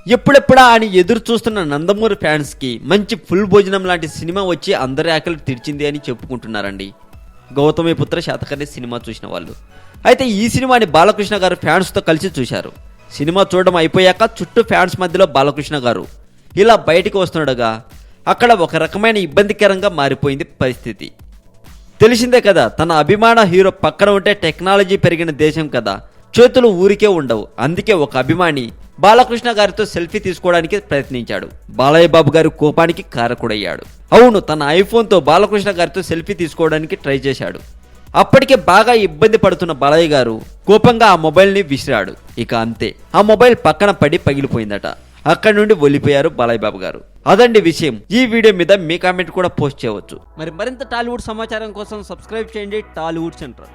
ఎప్పుడెప్పుడా అని ఎదురు చూస్తున్న నందమూరి ఫ్యాన్స్ కి మంచి ఫుల్ భోజనం లాంటి సినిమా వచ్చి అందరి ఆకలి తీర్చింది అని చెప్పుకుంటున్నారండి గౌతమిపుత్ర శాతకర్ణి సినిమా చూసిన వాళ్ళు. అయితే ఈ సినిమాని బాలకృష్ణ గారు ఫ్యాన్స్ తో కలిసి చూశారు. సినిమా చూడడం అయిపోయాక చుట్టూ ఫ్యాన్స్ మధ్యలో బాలకృష్ణ గారు ఇలా బయటికి వస్తుండగా అక్కడ ఒక రకమైన ఇబ్బందికరంగా మారిపోయింది పరిస్థితి. తెలిసిందే కదా, తన అభిమాన హీరో పక్కన ఉంటే టెక్నాలజీ పెరిగిన దేశం కదా, చేతులు ఊరికే ఉండవు. అందుకే ఒక అభిమాని బాలకృష్ణ గారితో సెల్ఫీ తీసుకోవడానికి ప్రయత్నించాడు. బాలయ్య బాబు గారి కోపానికి కారకుడయ్యాడు. అవును, తన ఐఫోన్తో బాలకృష్ణ గారితో సెల్ఫీ తీసుకోవడానికి ట్రై చేశాడు. అప్పటికే బాగా ఇబ్బంది పడుతున్న బాలయ్య గారు కోపంగా ఆ మొబైల్ని విసిరాడు. ఇక అంతే, ఆ మొబైల్ పక్కన పడి పగిలిపోయిందట. అక్కడి నుండి వెళ్ళిపోయారు బాలయ్య బాబు గారు. అదండి విషయం. ఈ వీడియో మీద మీ కామెంట్ కూడా పోస్ట్ చేయవచ్చు. మరింత టాలీవుడ్ సమాచారం కోసం సబ్స్క్రైబ్ చేయండి టాలీవుడ్ సెంటర్.